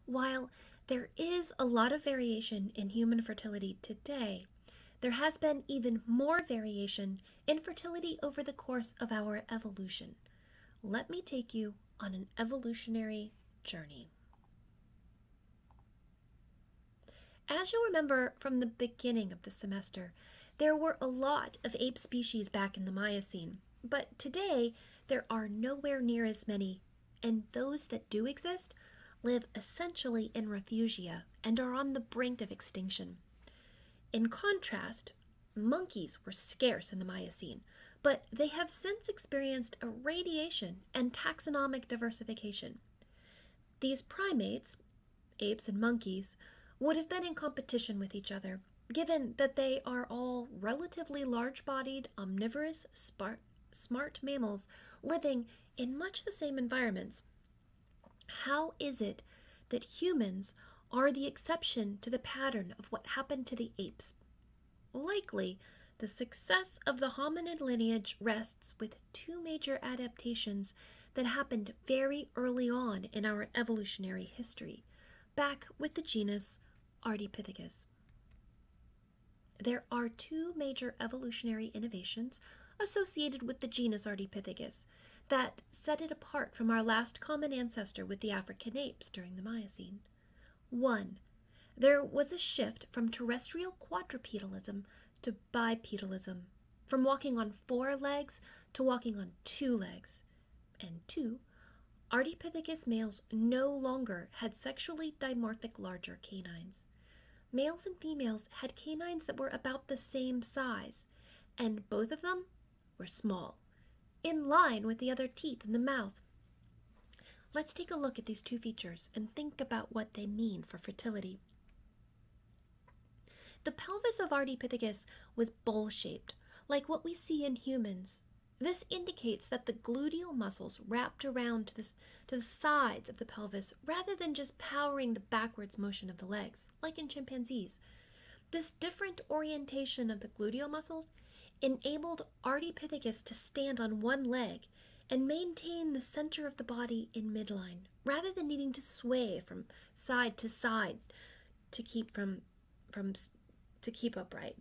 While there is a lot of variation in human fertility today, there has been even more variation in fertility over the course of our evolution. Let me take you on an evolutionary journey. As you'll remember from the beginning of the semester, there were a lot of ape species back in the Miocene, but today there are nowhere near as many, and those that do exist live essentially in refugia and are on the brink of extinction. In contrast, monkeys were scarce in the Miocene, but they have since experienced a radiation and taxonomic diversification. These primates, apes and monkeys, would have been in competition with each other, given that they are all relatively large-bodied, omnivorous, smart mammals living in much the same environments. How is it that humans are the exception to the pattern of what happened to the apes? Likely, the success of the hominid lineage rests with two major adaptations that happened very early on in our evolutionary history, back with the genus Ardipithecus. There are two major evolutionary innovations associated with the genus Ardipithecus that set it apart from our last common ancestor with the African apes during the Miocene. 1. There was a shift from terrestrial quadrupedalism to bipedalism, from walking on 4 legs to walking on 2 legs. And 2. Ardipithecus males no longer had sexually dimorphic larger canines. Males and females had canines that were about the same size, and both of them were small, in line with the other teeth in the mouth. Let's take a look at these two features and think about what they mean for fertility. The pelvis of Ardipithecus was bowl-shaped, like what we see in humans. This indicates that the gluteal muscles wrapped around to the sides of the pelvis rather than just powering the backwards motion of the legs, like in chimpanzees. This different orientation of the gluteal muscles enabled Ardipithecus to stand on one leg and maintain the center of the body in midline, rather than needing to sway from side to side to keep upright.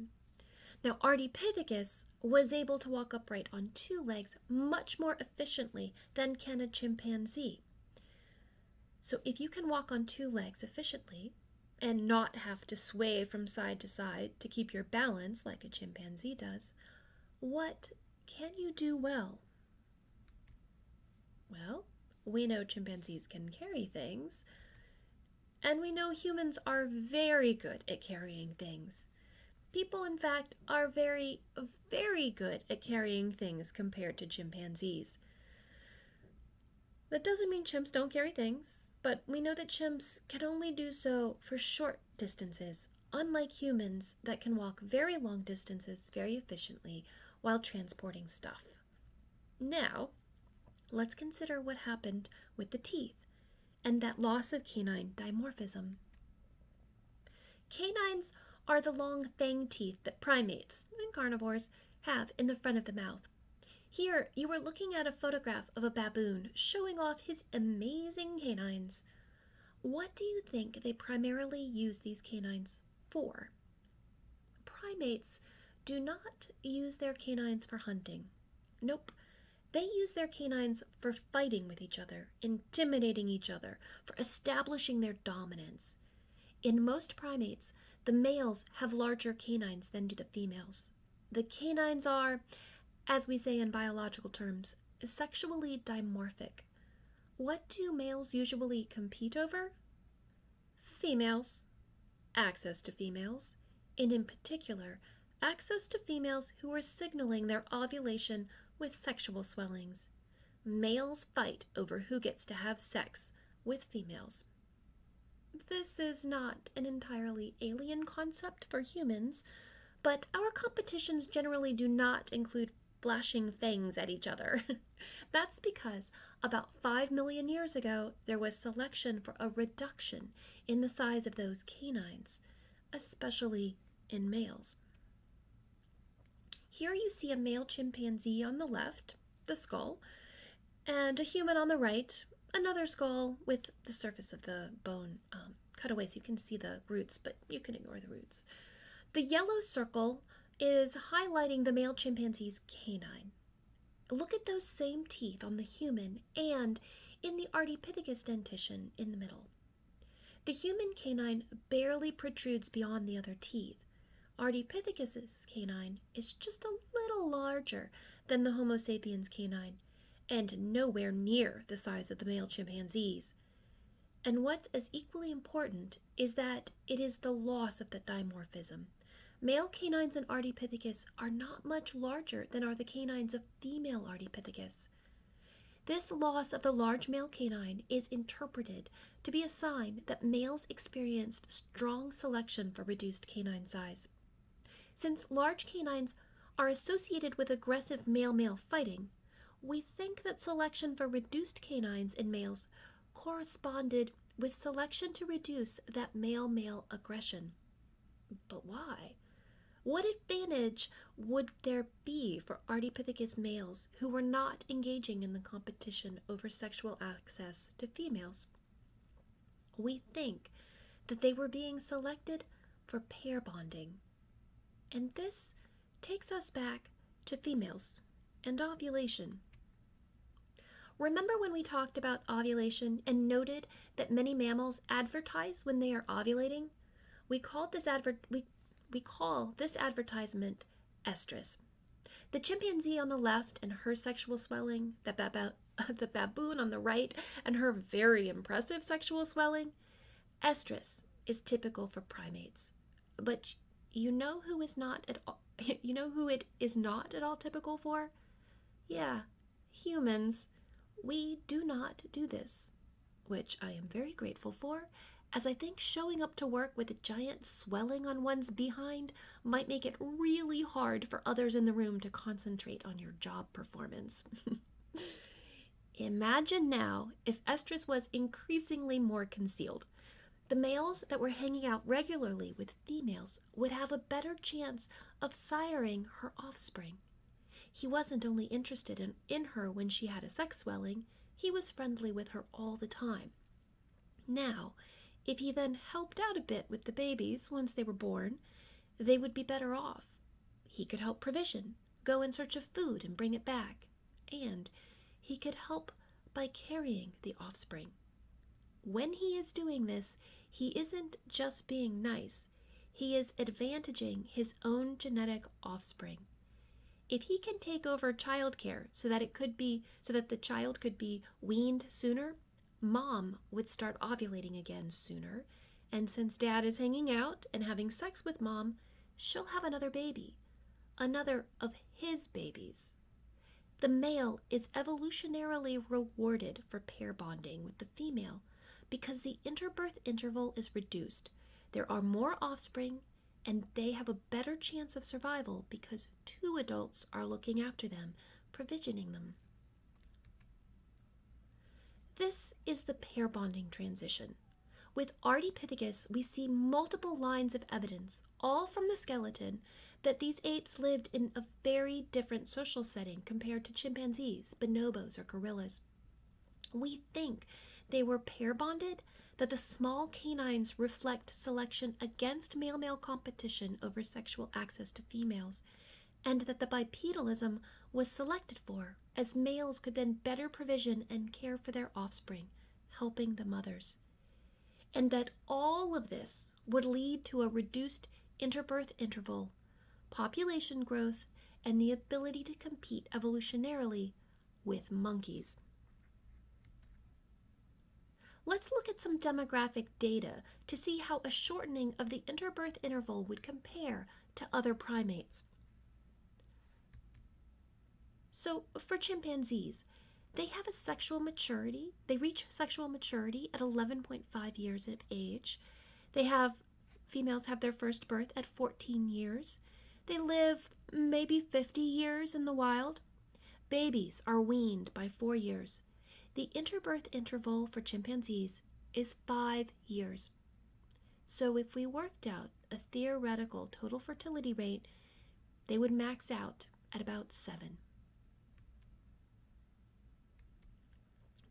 Now, Ardipithecus was able to walk upright on 2 legs much more efficiently than can a chimpanzee. So if you can walk on 2 legs efficiently and not have to sway from side to side to keep your balance like a chimpanzee does, what can you do well? Well, we know chimpanzees can carry things, and we know humans are very good at carrying things. People, in fact, are very, very good at carrying things compared to chimpanzees. That doesn't mean chimps don't carry things, but we know that chimps can only do so for short distances, unlike humans that can walk very long distances very efficiently while transporting stuff. Now, let's consider what happened with the teeth and that loss of canine dimorphism. Canines are the long fang teeth that primates and carnivores have in the front of the mouth. Here, you are looking at a photograph of a baboon showing off his amazing canines. What do you think they primarily use these canines for? Primates do not use their canines for hunting. Nope. They use their canines for fighting with each other, intimidating each other, for establishing their dominance. In most primates, the males have larger canines than do the females. The canines are, as we say in biological terms, sexually dimorphic. What do males usually compete over? Females. Access to females, and in particular, access to females who are signaling their ovulation with sexual swellings. Males fight over who gets to have sex with females. This is not an entirely alien concept for humans, but our competitions generally do not include flashing fangs at each other. That's because about 5 million years ago, there was selection for a reduction in the size of those canines, especially in males. Here you see a male chimpanzee on the left, the skull, and a human on the right, another skull with the surface of the bone cut away so you can see the roots, but you can ignore the roots. The yellow circle is highlighting the male chimpanzee's canine. Look at those same teeth on the human and in the Ardipithecus dentition in the middle. The human canine barely protrudes beyond the other teeth. Ardipithecus's canine is just a little larger than the Homo sapiens canine, and nowhere near the size of the male chimpanzees. And what's as equally important is that it is the loss of the dimorphism. Male canines in Ardipithecus are not much larger than are the canines of female Ardipithecus. This loss of the large male canine is interpreted to be a sign that males experienced strong selection for reduced canine size. Since large canines are associated with aggressive male-male fighting, we think that selection for reduced canines in males corresponded with selection to reduce that male-male aggression. But why? What advantage would there be for Ardipithecus males who were not engaging in the competition over sexual access to females? We think that they were being selected for pair bonding. And this takes us back to females and ovulation. Remember when we talked about ovulation and noted that many mammals advertise when they are ovulating? We call this advertisement estrus. The chimpanzee on the left and her sexual swelling, the baboon on the right and her very impressive sexual swelling, estrus is typical for primates. But you know who it is not at all typical for? Yeah, humans. We do not do this, which I am very grateful for, as I think showing up to work with a giant swelling on one's behind might make it really hard for others in the room to concentrate on your job performance. Imagine now if estrus was increasingly more concealed. The males that were hanging out regularly with females would have a better chance of siring her offspring. He wasn't only interested in her when she had a sex swelling, he was friendly with her all the time. Now, if he then helped out a bit with the babies once they were born, they would be better off. He could help provision, go in search of food and bring it back, and he could help by carrying the offspring. When he is doing this, he isn't just being nice, he is advantaging his own genetic offspring. If he can take over childcare so that the child could be weaned sooner, mom would start ovulating again sooner, and since dad is hanging out and having sex with mom, she'll have another baby, another of his babies. The male is evolutionarily rewarded for pair bonding with the female because the interbirth interval is reduced. There are more offspring, and they have a better chance of survival because two adults are looking after them, provisioning them. This is the pair bonding transition. With Ardipithecus, we see multiple lines of evidence, all from the skeleton, that these apes lived in a very different social setting compared to chimpanzees, bonobos, or gorillas. We think they were pair bonded, that the small canines reflect selection against male-male competition over sexual access to females, and that the bipedalism was selected for, as males could then better provision and care for their offspring, helping the mothers. And that all of this would lead to a reduced interbirth interval, population growth, and the ability to compete evolutionarily with monkeys. Let's look at some demographic data to see how a shortening of the interbirth interval would compare to other primates. So, for chimpanzees, they have a sexual maturity. They reach sexual maturity at 11.5 years of age. Females have their first birth at 14 years. They live maybe 50 years in the wild. Babies are weaned by 4 years. The interbirth interval for chimpanzees is 5 years. So if we worked out a theoretical total fertility rate, they would max out at about 7.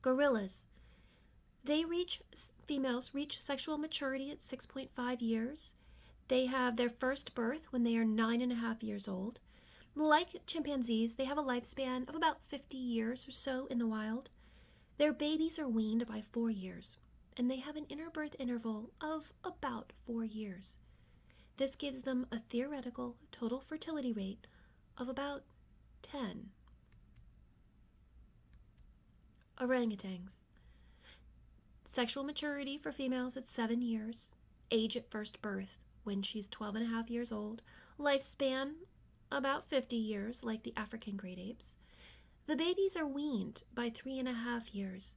Gorillas. Females reach sexual maturity at 6.5 years. They have their first birth when they are 9.5 years old. Like chimpanzees, they have a lifespan of about 50 years or so in the wild. Their babies are weaned by 4 years, and they have an interbirth interval of about 4 years. This gives them a theoretical total fertility rate of about 10. Orangutans. Sexual maturity for females at 7 years. Age at first birth when she's 12.5 years old. Lifespan about 50 years, like the African great apes. The babies are weaned by 3.5 years,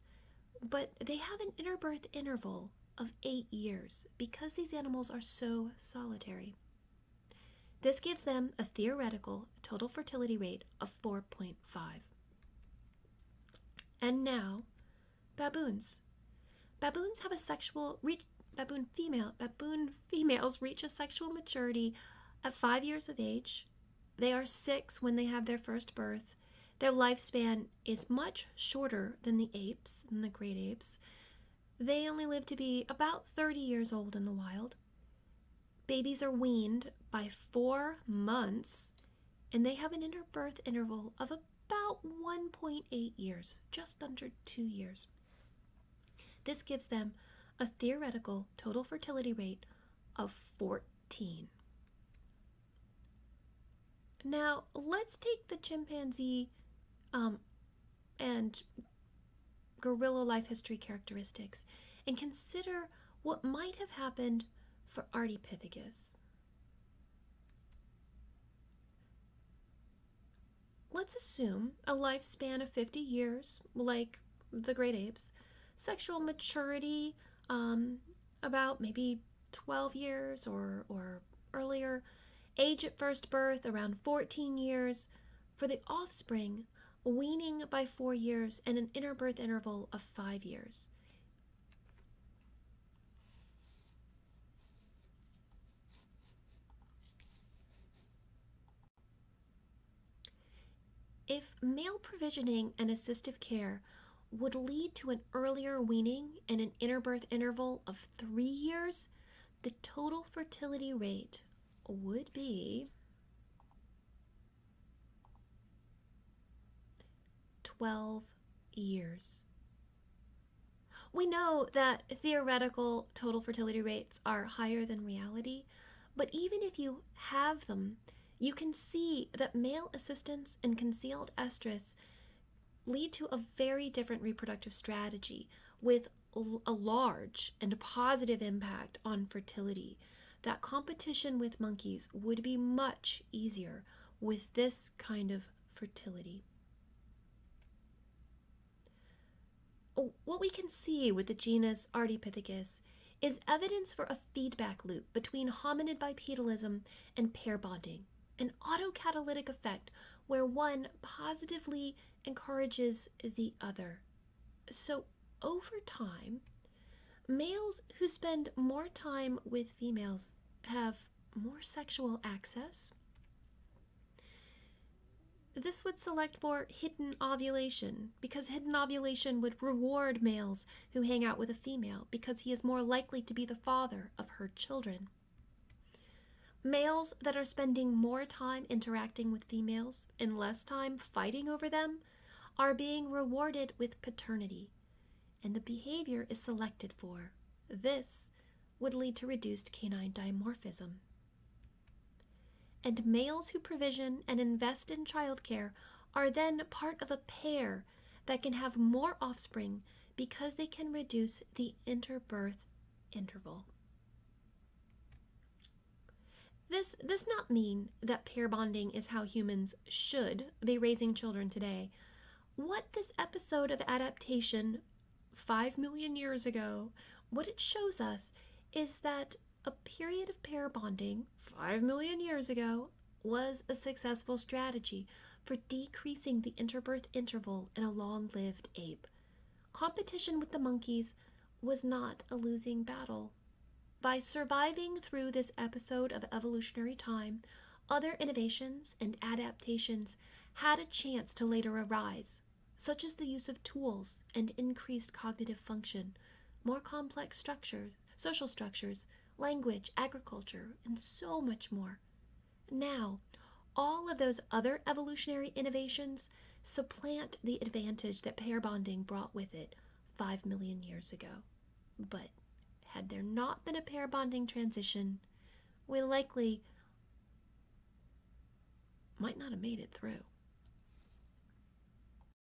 but they have an interbirth interval of 8 years because these animals are so solitary. This gives them a theoretical total fertility rate of 4.5. And now, baboons. Baboons have a sexual reach. Baboon females reach a sexual maturity at 5 years of age. They are 6 when they have their first birth. Their lifespan is much shorter than the great apes. They only live to be about 30 years old in the wild. Babies are weaned by 4 months, and they have an interbirth interval of about 1.8 years, just under 2 years. This gives them a theoretical total fertility rate of 14. Now, let's take the chimpanzee and gorilla life history characteristics and consider what might have happened for Ardipithecus. Let's assume a lifespan of 50 years, like the great apes, sexual maturity about maybe 12 years or earlier, age at first birth around 14 years, for the offspring, weaning by 4 years, and an interbirth interval of 5 years. If male provisioning and assistive care would lead to an earlier weaning and an interbirth interval of 3 years, the total fertility rate would be 12 years. We know that theoretical total fertility rates are higher than reality, but even if you have them, you can see that male assistance and concealed estrus lead to a very different reproductive strategy with a large and positive impact on fertility. That competition with monkeys would be much easier with this kind of fertility. What we can see with the genus Ardipithecus is evidence for a feedback loop between hominid bipedalism and pair bonding, an autocatalytic effect where one positively encourages the other. So over time, males who spend more time with females have more sexual access. This would select for hidden ovulation, because hidden ovulation would reward males who hang out with a female because he is more likely to be the father of her children. Males that are spending more time interacting with females and less time fighting over them are being rewarded with paternity, and the behavior is selected for. This would lead to reduced canine dimorphism. And males who provision and invest in childcare are then part of a pair that can have more offspring because they can reduce the interbirth interval. This does not mean that pair bonding is how humans should be raising children today. What this episode of adaptation 5 million years ago, what it shows us is that a period of pair bonding 5 million years ago was a successful strategy for decreasing the interbirth interval in a long-lived ape. Competition with the monkeys was not a losing battle. By surviving through this episode of evolutionary time, other innovations and adaptations had a chance to later arise, such as the use of tools and increased cognitive function, more complex structures, social structures, language, agriculture, and so much more. Now, all of those other evolutionary innovations supplant the advantage that pair bonding brought with it 5 million years ago. But had there not been a pair bonding transition, we likely might not have made it through.